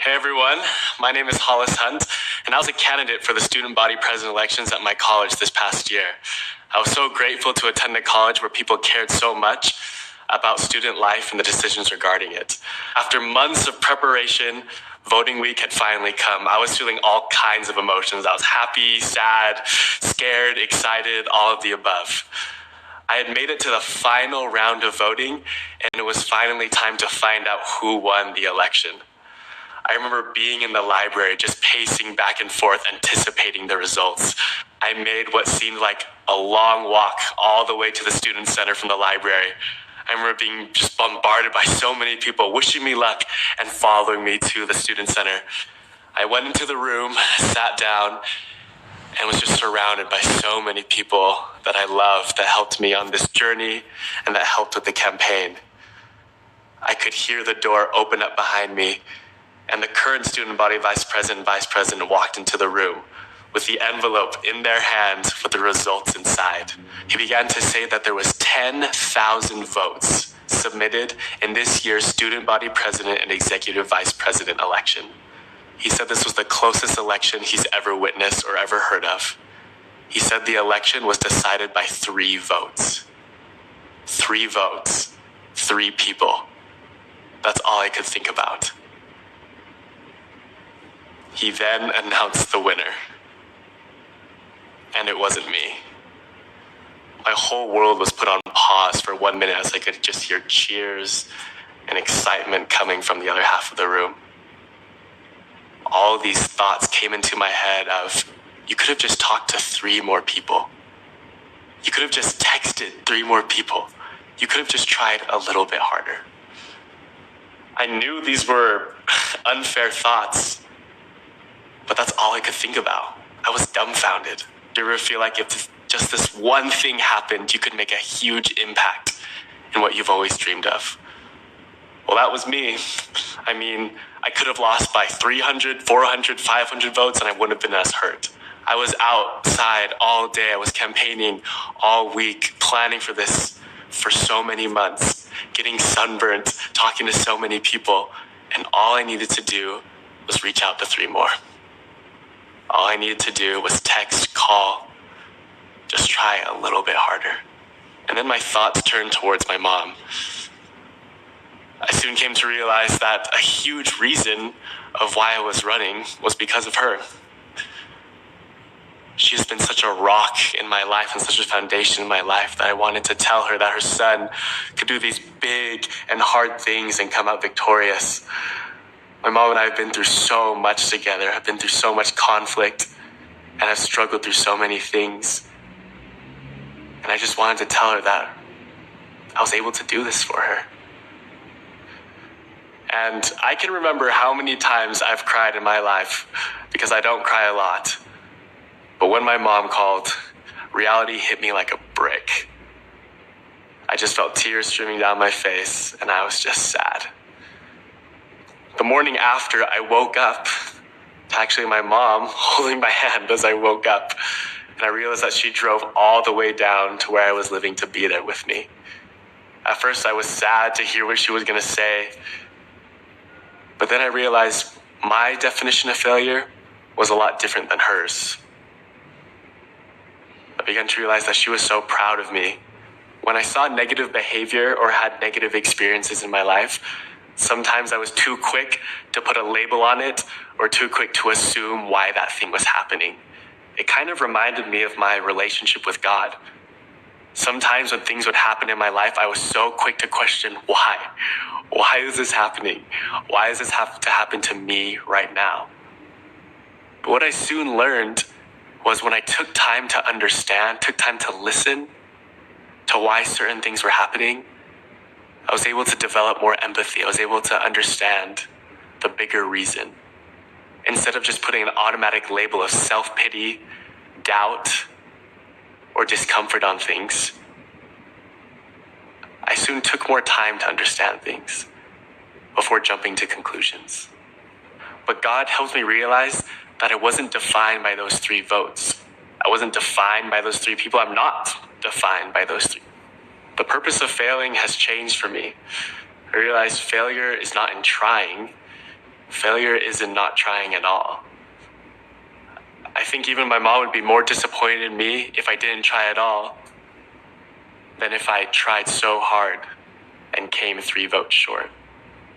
Hey everyone, my name is Hollis Hunt, and I was a candidate for the student body president elections at my college this past year. I was so grateful to attend a college where people cared so much about student life and the decisions regarding it. After months of preparation, voting week had finally come. I was feeling all kinds of emotions. I was happy, sad, scared, excited, all of the above. I had made it to the final round of voting, and it was finally time to find out who won the election. I remember being in the library, just pacing back and forth, anticipating the results. I made what seemed like a long walk all the way to the student center from the library. I remember being just bombarded by so many people wishing me luck and following me to the student center. I went into the room, sat down, and was just surrounded by so many people that I loved, that helped me on this journey and that helped with the campaign. I could hear the door open up behind me, and the current student body vice president and vice president walked into the room with the envelope in their hands with the results inside. He began to say that there was 10,000 votes submitted in this year's student body president and executive vice president election. He said this was the closest election he's ever witnessed or ever heard of. He said the election was decided by 3 votes. 3 votes. 3 people. That's all I could think about. He then announced the winner. And it wasn't me. My whole world was put on pause for 1 minute as I could just hear cheers and excitement coming from the other half of the room. All these thoughts came into my head of, you could have just talked to 3 more people. You could have just texted 3 more people. You could have just tried a little bit harder. I knew these were unfair thoughts, but that's all I could think about. I was dumbfounded. Do you ever feel like if just this one thing happened, you could make a huge impact in what you've always dreamed of? Well, that was me. I mean, I could have lost by 300, 400, 500 votes, and I wouldn't have been as hurt. I was outside all day. I was campaigning all week, planning for this for so many months, getting sunburned, talking to so many people, and all I needed to do was reach out to 3 more. All I needed to do was text, call, just try a little bit harder. And then my thoughts turned towards my mom. I soon came to realize that a huge reason of why I was running was because of her. She has been such a rock in my life and such a foundation in my life that I wanted to tell her that her son could do these big and hard things and come out victorious. My mom and I have been through so much together. I've been through so much conflict, and I've struggled through so many things. And I just wanted to tell her that I was able to do this for her. And I can remember how many times I've cried in my life, because I don't cry a lot. But when my mom called, reality hit me like a brick. I just felt tears streaming down my face, and I was just sad. The morning after, I woke up to actually my mom holding my hand as I woke up. And I realized that she drove all the way down to where I was living to be there with me. At first, I was sad to hear what she was going to say. But then I realized my definition of failure was a lot different than hers. I began to realize that she was so proud of me. When I saw negative behavior or had negative experiences in my life, sometimes I was too quick to put a label on it or too quick to assume why that thing was happening. It kind of reminded me of my relationship with God. Sometimes when things would happen in my life, I was so quick to question why. Why is this happening? Why does this have to happen to me right now? But what I soon learned was when I took time to understand, took time to listen to why certain things were happening, I was able to develop more empathy. I was able to understand the bigger reason. Instead of just putting an automatic label of self-pity, doubt, or discomfort on things, I soon took more time to understand things before jumping to conclusions. But God helped me realize that I wasn't defined by those 3 votes. I wasn't defined by those 3 people. I'm not defined by those 3. The purpose of failing has changed for me. I realized failure is not in trying. failure isn't not trying at all. I think even my mom would be more disappointed in me if I didn't try at all than if I tried so hard and came 3 votes short.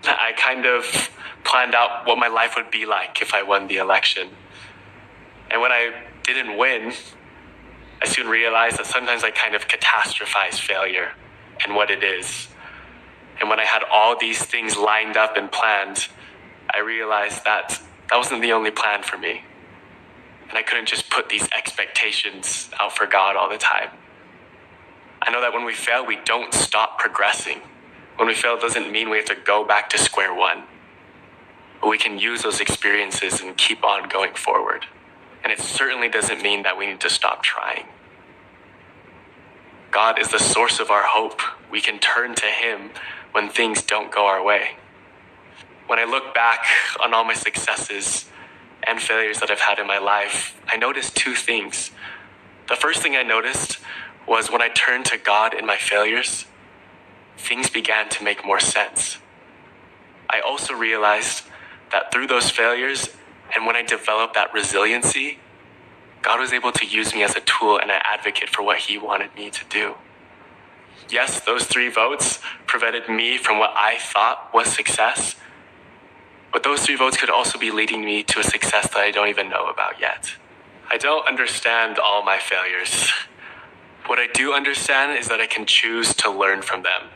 I kind of planned out what my life would be like if I won the election. And when I didn't win, I soon realized that sometimes I kind of catastrophize failure and what it is. And when I had all these things lined up and planned, I realized that that wasn't the only plan for me. And I couldn't just put these expectations out for God all the time. I know that when we fail, we don't stop progressing. When we fail, it doesn't mean we have to go back to square one. But we can use those experiences and keep on going forward. And it certainly doesn't mean that we need to stop trying. God is the source of our hope. We can turn to Him when things don't go our way. When I look back on all my successes and failures that I've had in my life, I noticed 2 things. The first thing I noticed was when I turned to God in my failures, things began to make more sense. I also realized that through those failures and when I developed that resiliency, God was able to use me as a tool and an advocate for what He wanted me to do. Yes, those 3 votes prevented me from what I thought was success, but those 3 votes could also be leading me to a success that I don't even know about yet. I don't understand all my failures. What I do understand is that I can choose to learn from them.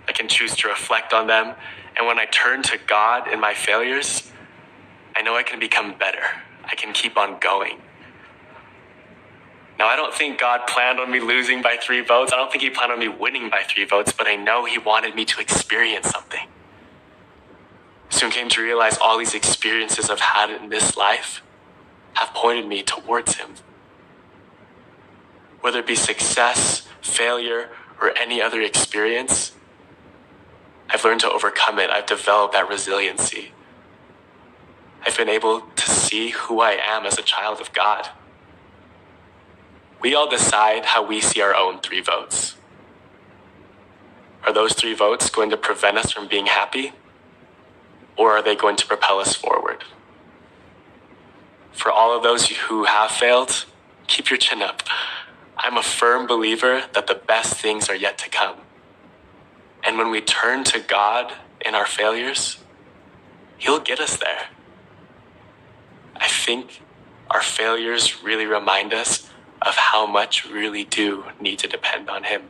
I can choose to reflect on them, and when I turn to God in my failures, I know I can become better. I can keep on going. Now, I don't think God planned on me losing by 3 votes. I don't think He planned on me winning by 3 votes, but I know He wanted me to experience something. Soon came to realize all these experiences I've had in this life have pointed me towards Him. Whether it be success, failure, or any other experience, I've learned to overcome it. I've developed that resiliency. I've been able to see who I am as a child of God. We all decide how we see our own 3 votes. Are those 3 votes going to prevent us from being happy? Or are they going to propel us forward? For all of those who have failed, keep your chin up. I'm a firm believer that the best things are yet to come. And when we turn to God in our failures, He'll get us there. I think our failures really remind us of how much we really do need to depend on Him.